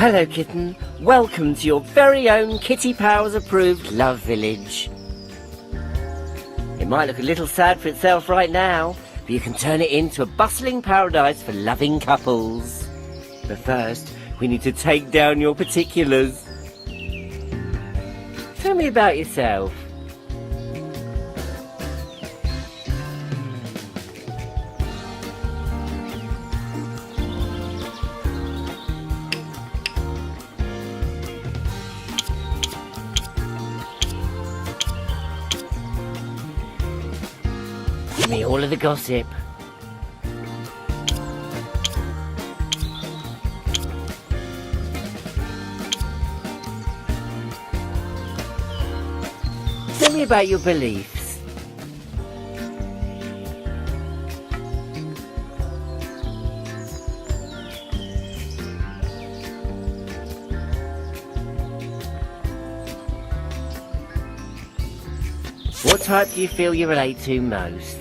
Hello kitten, welcome to your very own Kitty Powers approved love village. It might look a little sad for itself right now, but you can turn it into a bustling paradise for loving couples. But first, we need to take down your particulars. Tell me about yourself. Give me all of the gossip. Tell me about your beliefs. What type do you feel you relate to most?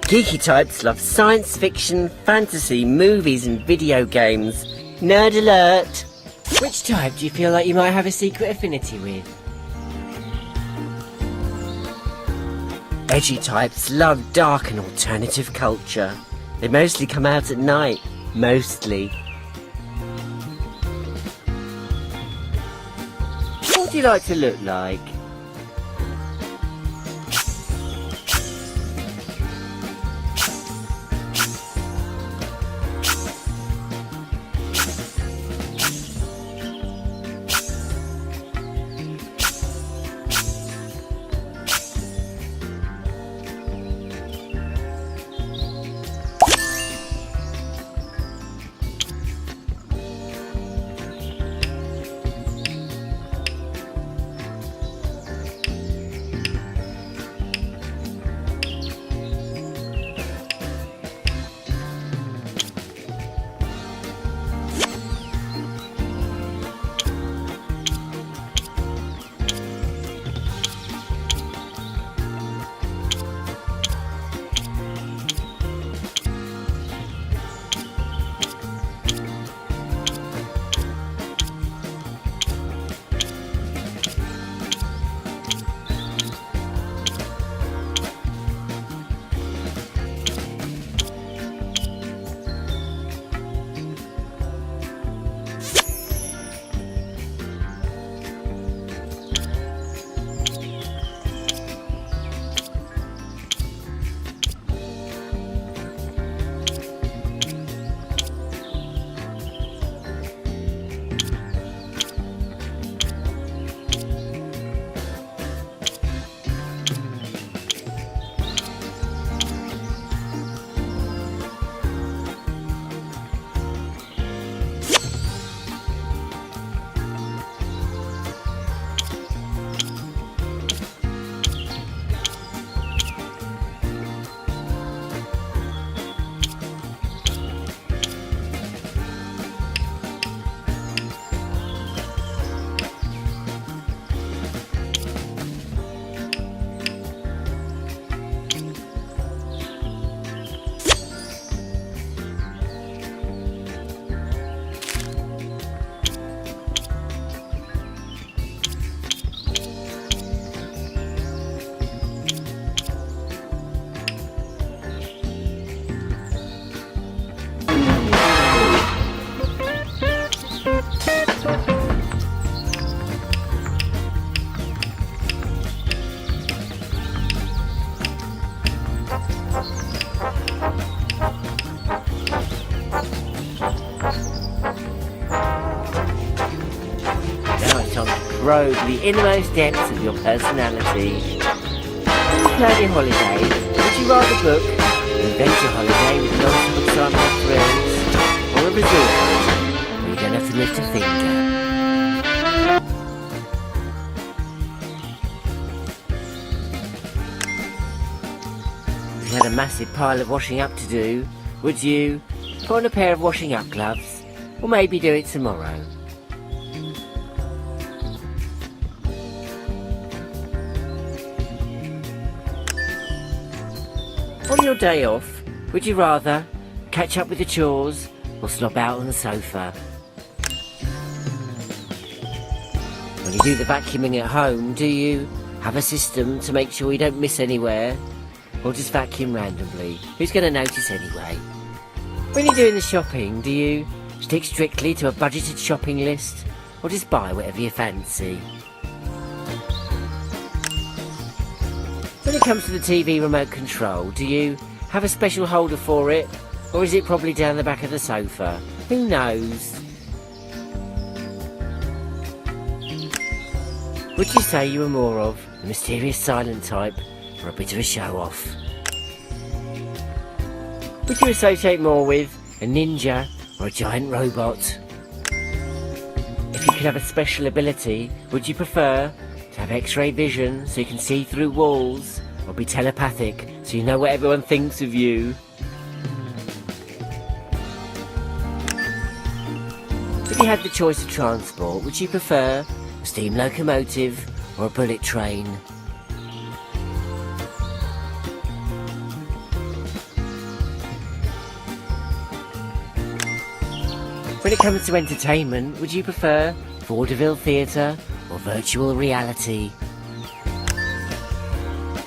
Geeky types love science fiction, fantasy, movies and video games. Nerd alert! Which type do you feel like you might have a secret affinity with? Edgy types love dark and alternative culture. They mostly come out at night. Mostly. What do you like to look like? Probe the innermost depths of your personality. Do you plan your holiday? Would you rather book an adventure holiday with non-stop excitement and thrills, or a resort holiday where you don't have to lift a finger? had a massive pile of washing up to do, would you put on a pair of washing up gloves, or maybe do it tomorrow? On your day off, would you rather catch up with the chores or slop out on the sofa? When you do the vacuuming at home, do you have a system to make sure you don't miss anywhere, or just vacuum randomly? Who's going to notice anyway? When you're doing the shopping, do you stick strictly to a budgeted shopping list, or just buy whatever you fancy? When it comes to the TV remote control, do you have a special holder for it, or is it probably down the back of the sofa? Who knows? Would you say you were more of the mysterious silent type, or a bit of a show-off? Would you associate more with a ninja or a giant robot? If you could have a special ability, would you prefer to have X-ray vision so you can see through walls, or be telepathic so you know what everyone thinks of you? If you had the choice of transport, would you prefer a steam locomotive or a bullet train? When it comes to entertainment, would you prefer vaudeville theatre or virtual reality?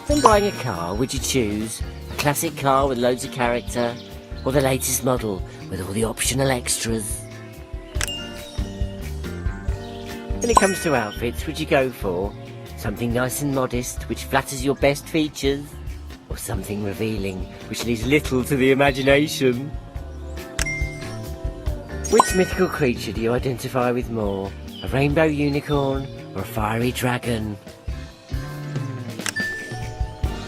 When buying a car, would you choose a classic car with loads of character, or the latest model with all the optional extras? When it comes to outfits, would you go for something nice and modest which flatters your best features, or something revealing which leaves little to the imagination? Which mythical creature do you identify with more? A rainbow unicorn or a fiery dragon?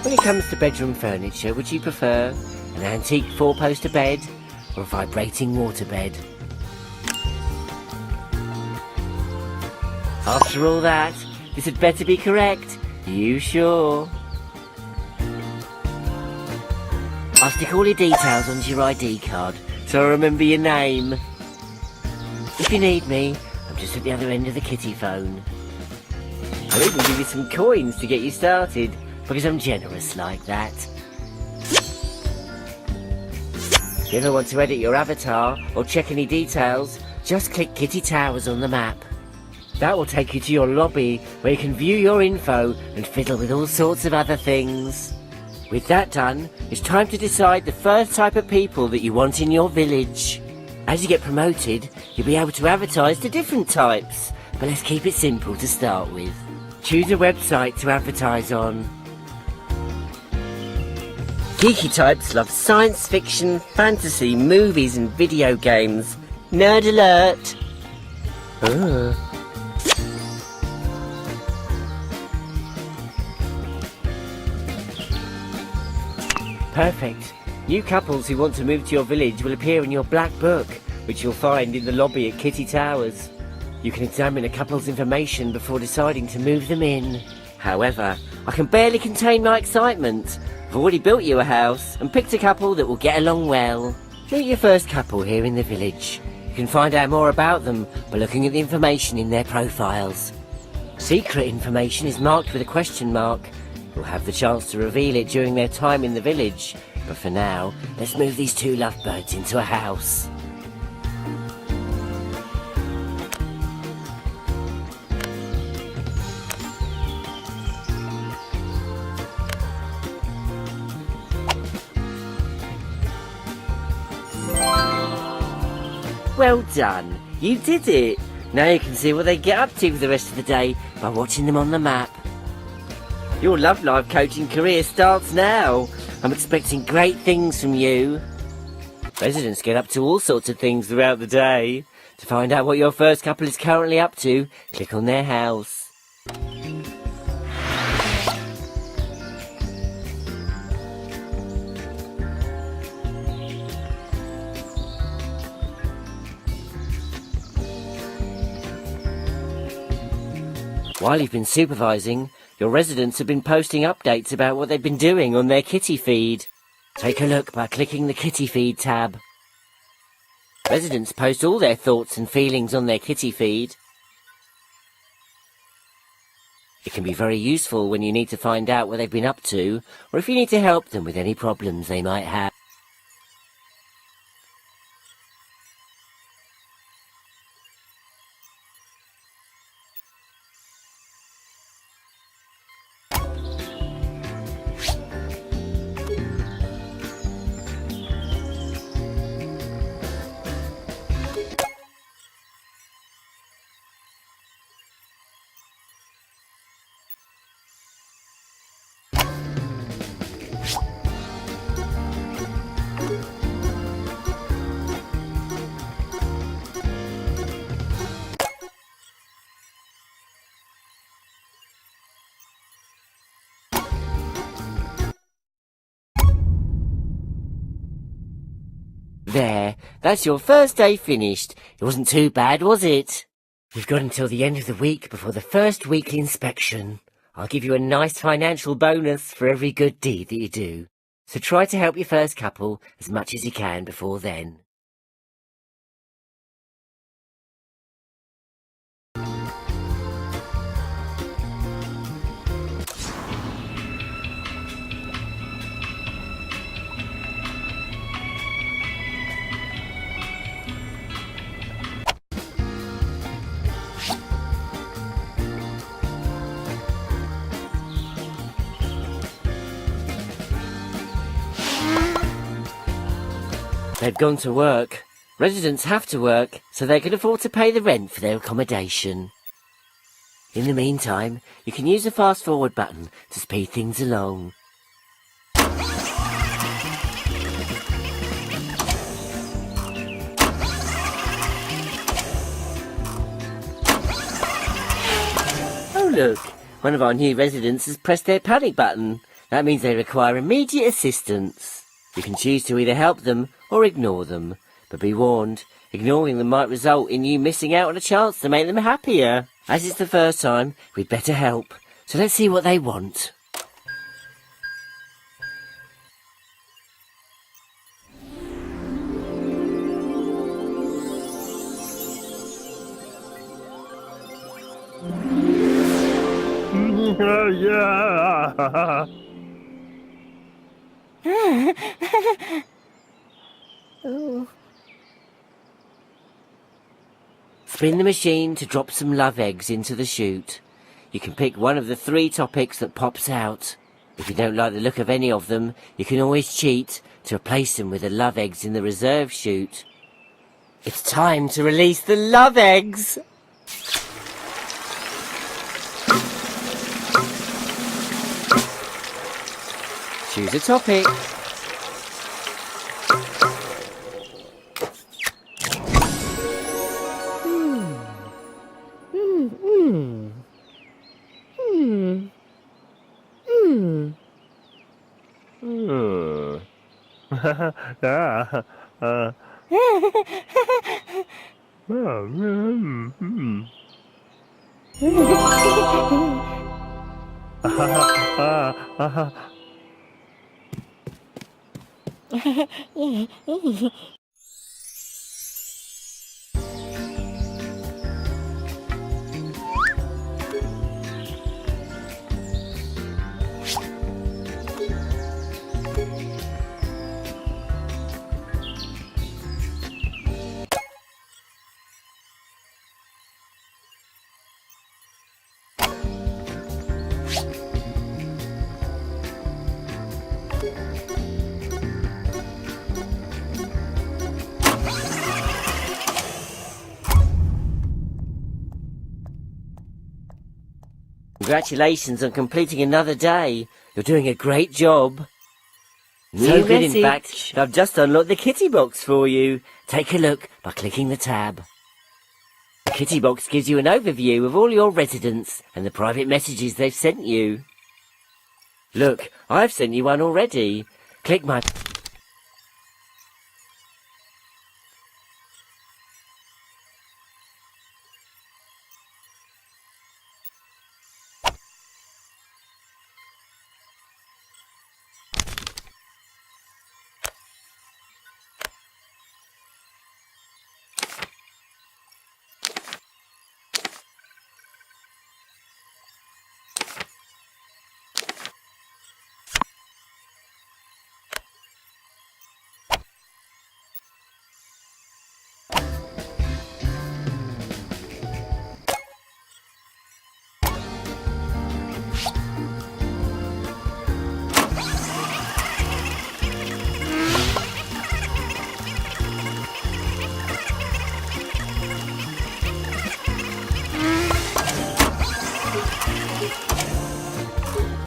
When it comes to bedroom furniture, would you prefer an antique four-poster bed or a vibrating waterbed? After all that, this had better be correct. You sure? I'll stick all your details onto your ID card, so I remember your name. If you need me, I'm just at the other end of the kitty phone. I'll even give you some coins to get you started, because I'm generous like that. If you ever want to edit your avatar or check any details, just click Kitty Towers on the map. That will take you to your lobby, where you can view your info and fiddle with all sorts of other things. With that done, it's time to decide the first type of people that you want in your village. As you get promoted, you'll be able to advertise to different types, but let's keep it simple to start with. Choose a website to advertise on. Geeky types love science fiction, fantasy, movies and video games. Nerd alert! Perfect. New couples who want to move to your village will appear in your black book, which you'll find in the lobby at Kitty Towers. You can examine a couple's information before deciding to move them in. However, I can barely contain my excitement. I've already built you a house and picked a couple that will get along well. Meet your first couple here in the village. You can find out more about them by looking at the information in their profiles. Secret information is marked with a question mark. You'll have the chance to reveal it during their time in the village. But for now, let's move these two lovebirds into a house. Well done, you did it! Now you can see what they get up to for the rest of the day by watching them on the map. Your love life coaching career starts now. I'm expecting great things from you. Residents get up to all sorts of things throughout the day. To find out what your first couple is currently up to, click on their house. While you've been supervising, your residents have been posting updates about what they've been doing on their kitty feed. Take a look by clicking the Kitty Feed tab. Residents post all their thoughts and feelings on their Kitty Feed. It can be very useful when you need to find out what they've been up to, or if you need to help them with any problems they might have. There, that's your first day finished. It wasn't too bad, was it? You've got until the end of the week before the first weekly inspection. I'll give you a nice financial bonus for every good deed that you do. So try to help your first couple as much as you can before then. They've gone to work. Residents have to work so they can afford to pay the rent for their accommodation. In the meantime, you can use the fast forward button to speed things along. Oh look, one of our new residents has pressed their panic button. That means they require immediate assistance. You can choose to either help them or ignore them, but be warned, ignoring them might result in you missing out on a chance to make them happier. As it's the first time, we'd better help, so let's see what they want. Yeah. Oh. Spin the machine to drop some love eggs into the chute. You can pick one of the 3 topics that pops out. If you don't like the look of any of them, you can always cheat to replace them with the love eggs in the reserve chute. It's time to release the love eggs! Choose a topic. Yeah. Congratulations on completing another day. You're doing a great job. So New good, in message. fact, I've just unlocked the kitty box for you. Take a look by clicking the tab. The kitty box gives you an overview of all your residents and the private messages they've sent you. Look, I've sent you one already. Click my...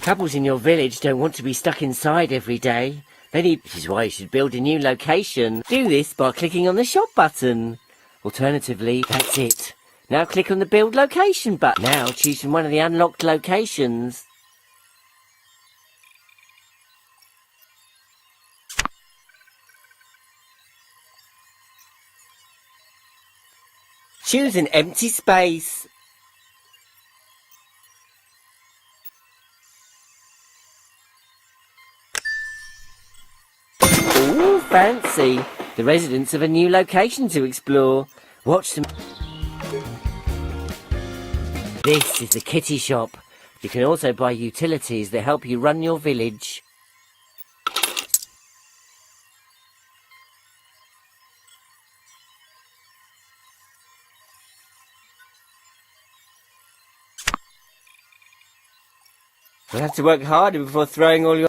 Couples in your village don't want to be stuck inside every day. This is why you should build a new location. Do this by clicking on the shop button. Alternatively, that's it. Now click on the build location button. Now choose from one of the unlocked locations. Choose an empty space. Ooh, fancy. The residents have a new location to explore. Watch them. This is the kitty shop. You can also buy utilities that help you run your village. You'll have to work harder before throwing all your...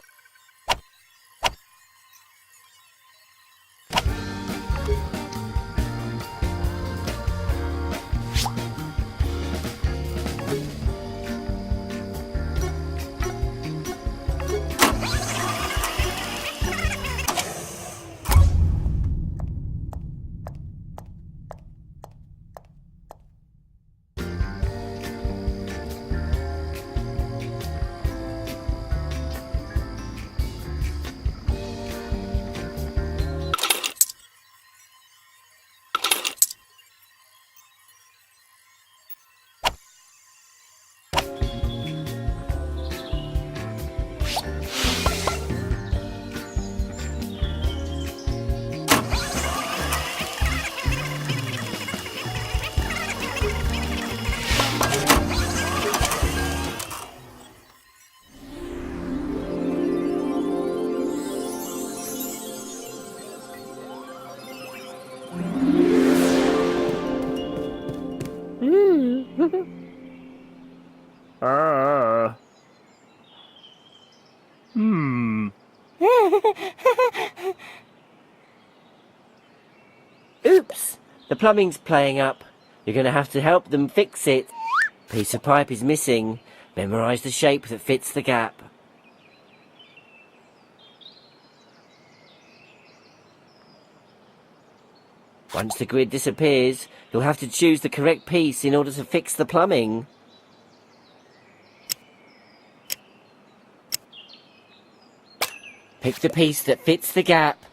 Oops! The plumbing's playing up. You're going to have to help them fix it. Piece of pipe is missing. Memorise the shape that fits the gap. Once the grid disappears, you'll have to choose the correct piece in order to fix the plumbing. Pick the piece that fits the gap.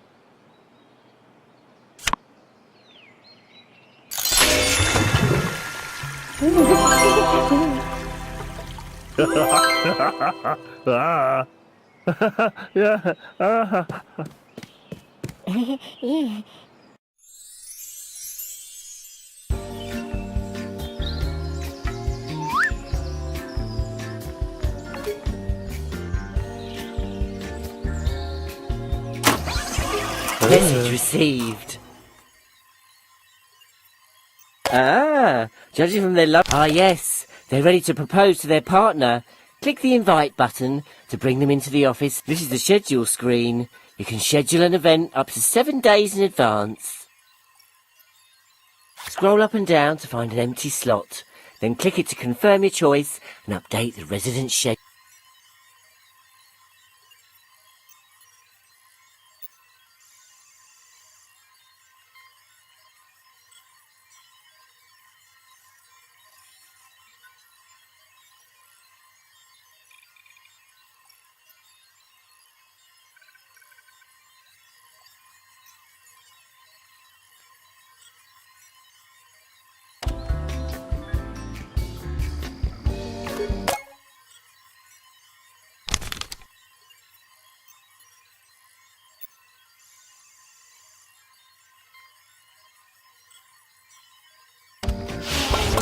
Message received. Judging from their love... yes, they're ready to propose to their partner. Click the invite button to bring them into the office. This is the schedule screen. You can schedule an event up to 7 days in advance. Scroll up and down to find an empty slot. Then click it to confirm your choice and update the resident schedule.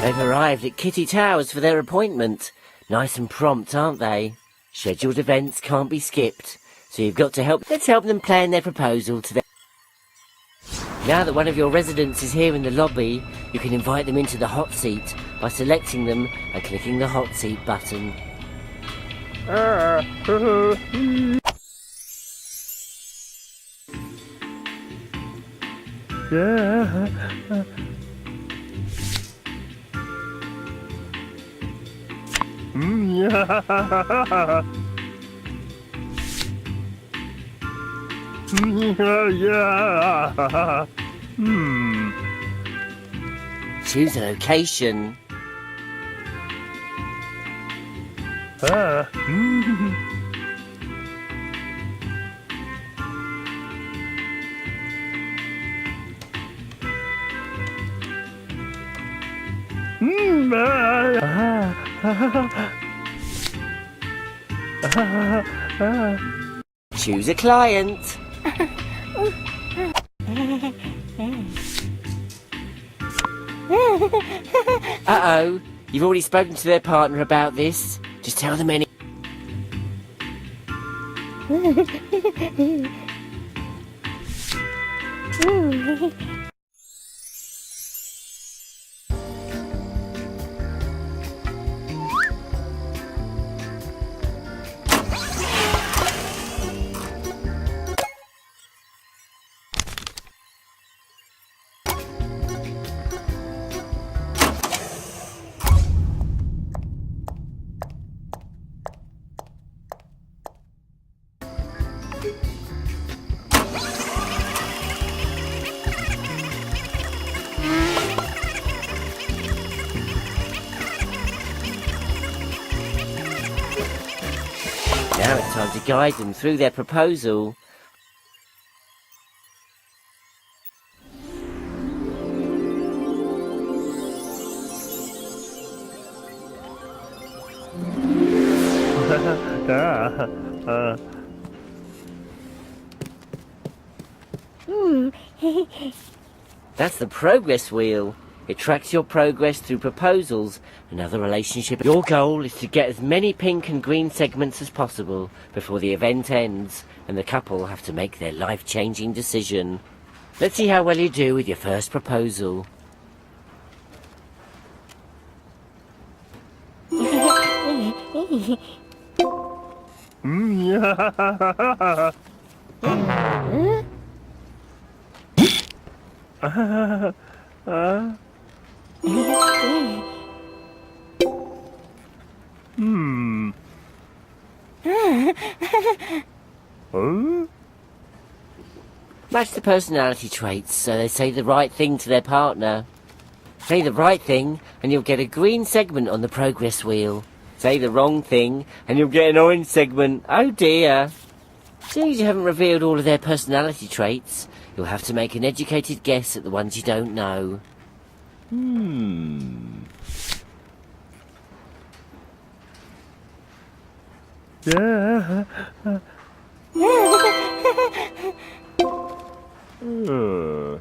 They've arrived at Kitty Towers for their appointment. Nice and prompt, aren't they? Scheduled events can't be skipped, so you've got to let's help them plan their proposal to them. Now that one of your residents is here in the lobby, you can invite them into the hot seat by selecting them and clicking the hot seat button. Yeah. Choose a location. Choose a client. Uh-oh, you've already spoken to their partner about this. Just tell them any... Now it's time to guide them through their proposal. That's the progress wheel. It tracks your progress through proposals and other relationships. Your goal is to get as many pink and green segments as possible before the event ends and the couple have to make their life-changing decision. Let's see how well you do with your first proposal. Match the personality traits so they say the right thing to their partner. Say the right thing and you'll get a green segment on the progress wheel. Say the wrong thing and you'll get an orange segment. Oh dear. Seeing as you haven't revealed all of their personality traits, you'll have to make an educated guess at the ones you don't know. Yeah. Ooh!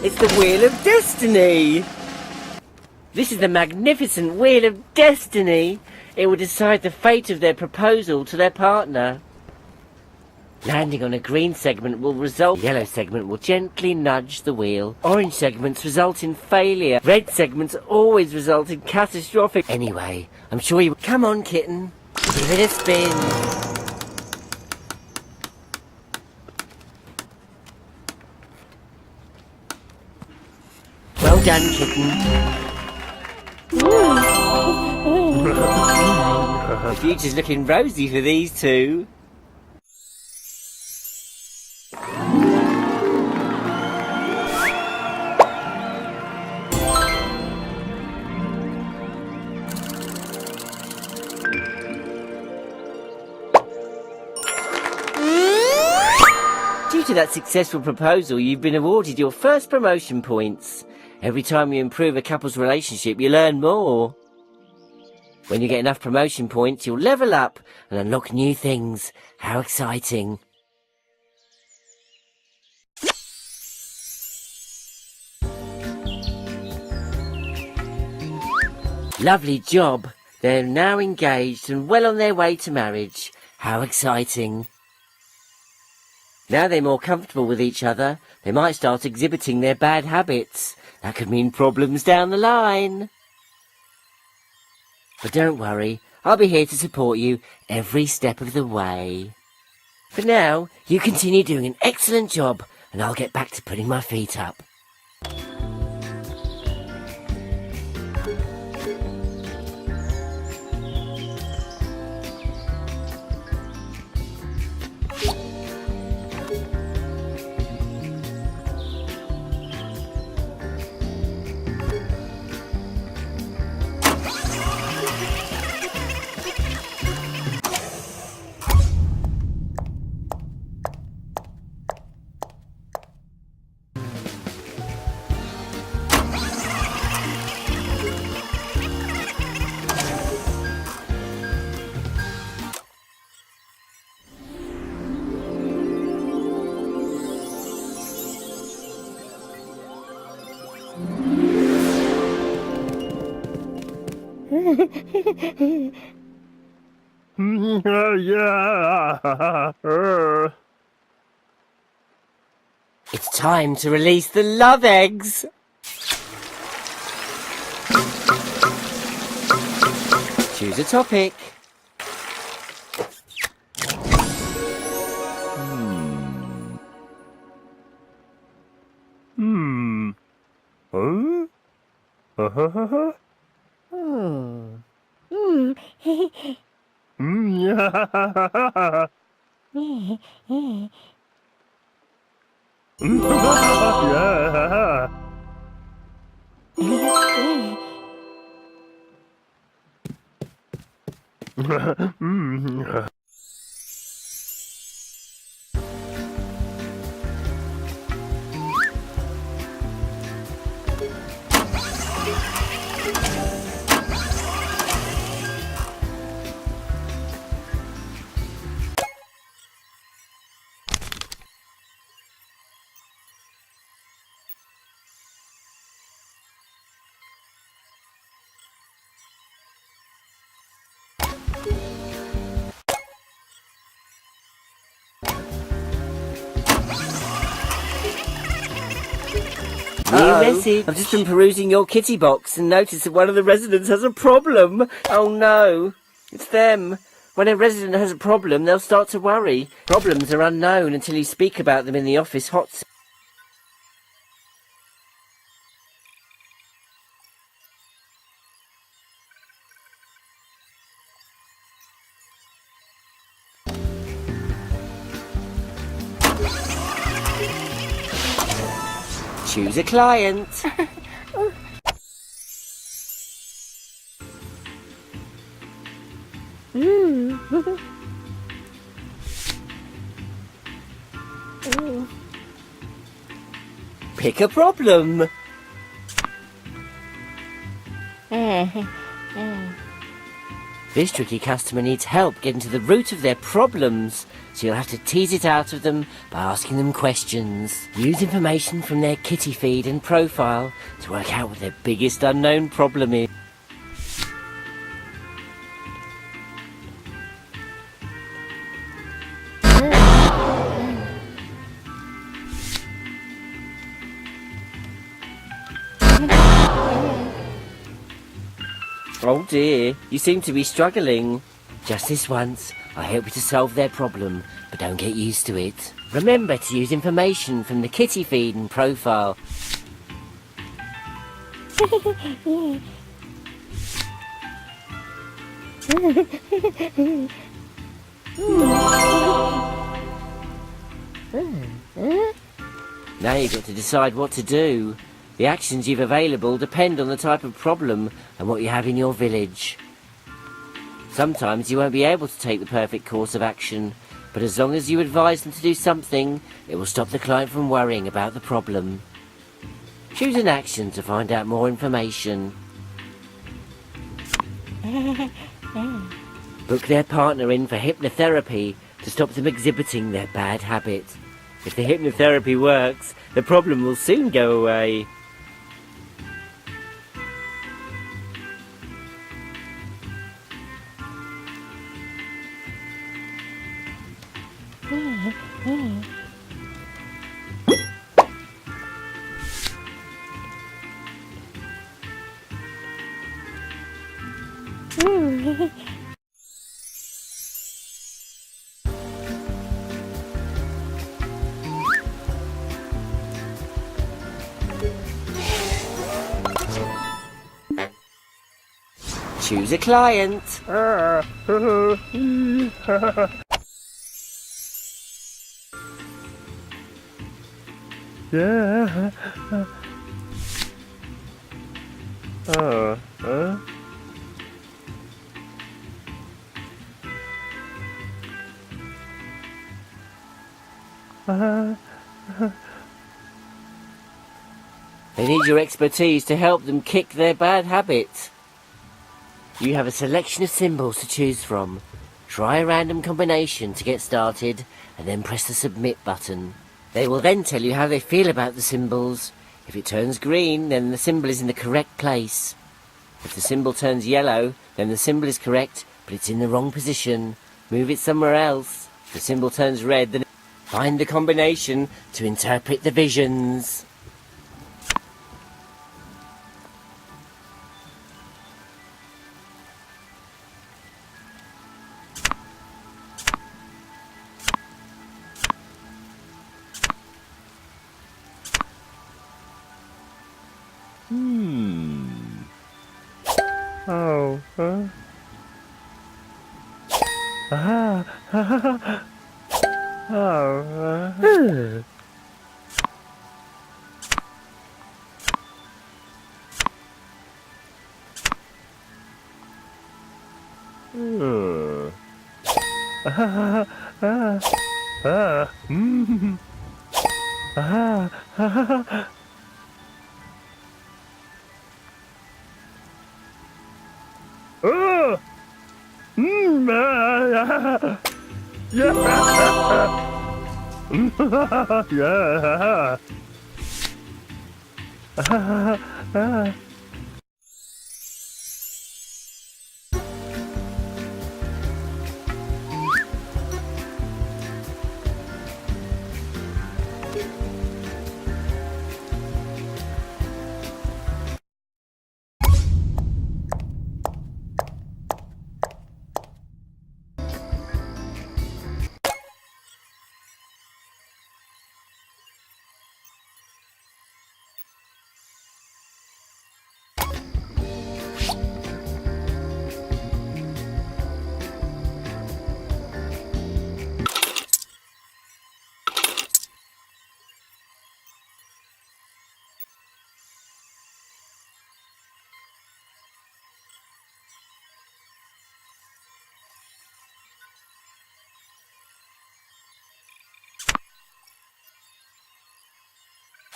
It's the Wheel of Destiny! This is the magnificent Wheel of Destiny! It will decide the fate of their proposal to their partner. Landing on a green segment will result... Yellow segment will gently nudge the wheel. Orange segments result in failure. Red segments always result in catastrophic... Anyway, I'm sure you... Come on, kitten. Give it a spin. Well done, kitten. The future's looking rosy for these two. Due to that successful proposal, you've been awarded your first promotion points. Every time you improve a couple's relationship, you learn more. When you get enough promotion points, you'll level up and unlock new things. How exciting. Lovely job. They're now engaged and well on their way to marriage. How exciting. Now they're more comfortable with each other, they might start exhibiting their bad habits. That could mean problems down the line. But don't worry, I'll be here to support you every step of the way. For now, you continue doing an excellent job, and I'll get back to putting my feet up. Yeah. It's time to release the love eggs. Choose a topic. Huh? Yeah. Yeah. New message. I've just been perusing your kitty box and noticed that one of the residents has a problem. Oh no, it's them. When a resident has a problem, they'll start to worry. Problems are unknown until you speak about them in the office hot. Choose a client. Pick a problem. This tricky customer needs help getting to the root of their problems, so you'll have to tease it out of them by asking them questions. Use information from their kitty feed and profile to work out what their biggest unknown problem is. Oh dear, you seem to be struggling. Just this once, I help you to solve their problem, but don't get used to it. Remember to use information from the kitty feed and profile. Now you've got to decide what to do. The actions you've available depend on the type of problem and what you have in your village. Sometimes you won't be able to take the perfect course of action, but as long as you advise them to do something, it will stop the client from worrying about the problem. Choose an action to find out more information. Book their partner in for hypnotherapy to stop them exhibiting their bad habit. If the hypnotherapy works, the problem will soon go away. Choose a client. Yeah. They need your expertise to help them kick their bad habits. You have a selection of symbols to choose from. Try a random combination to get started and then press the submit button. They will then tell you how they feel about the symbols. If it turns green, then the symbol is in the correct place. If the symbol turns yellow, then the symbol is correct, but it's in the wrong position. Move it somewhere else. If the symbol turns red, then find the combination to interpret the visions. Oh. Oh. Yeah.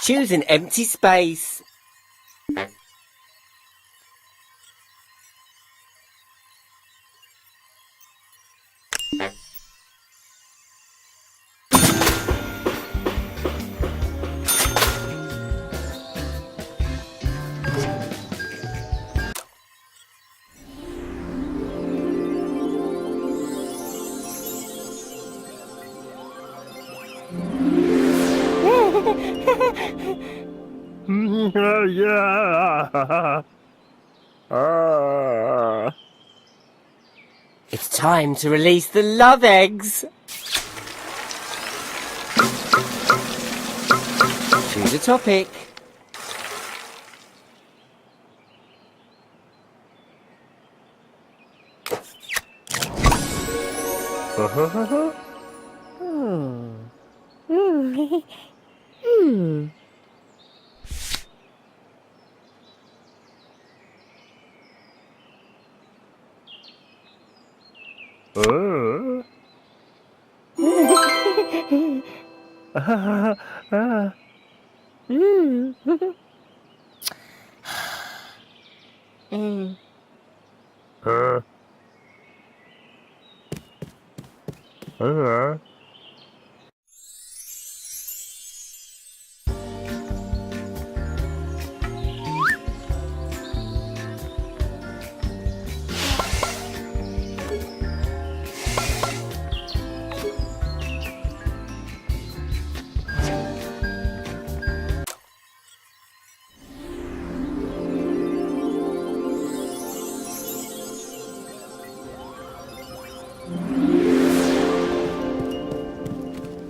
Choose an empty space. Yeah. It's time to release the love eggs. Choose a topic.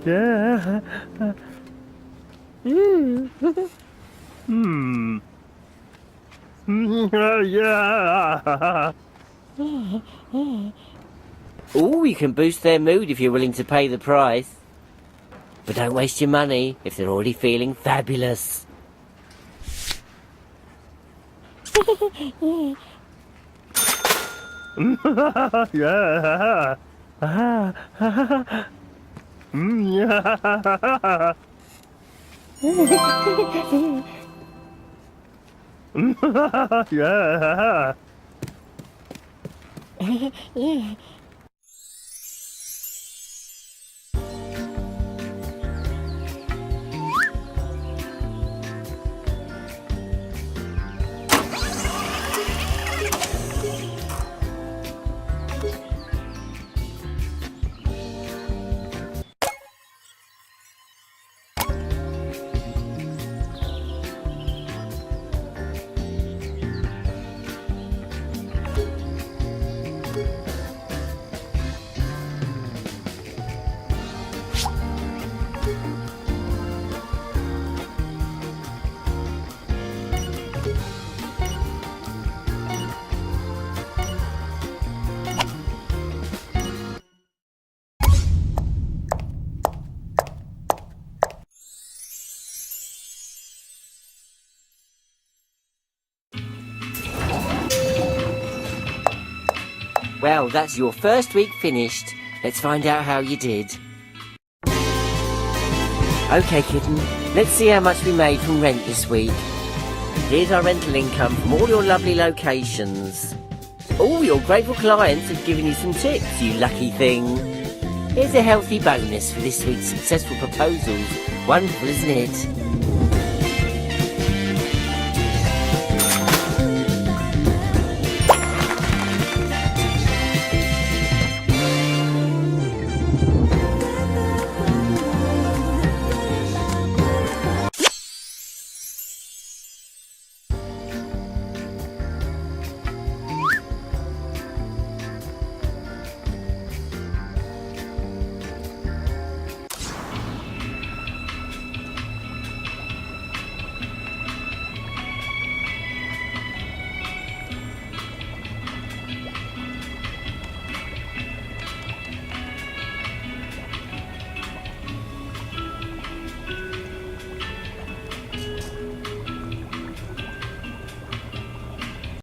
Yeah. Hmm. Yeah. Oh, you can boost their mood if you're willing to pay the price. But don't waste your money if they're already feeling fabulous. Yeah. Yeah. Well, that's your first week finished. Let's find out how you did. Okay, kitten, let's see how much we made from rent this week. Here's our rental income from all your lovely locations. All your grateful clients have given you some tips, you lucky thing. Here's a healthy bonus for this week's successful proposals. Wonderful, isn't it?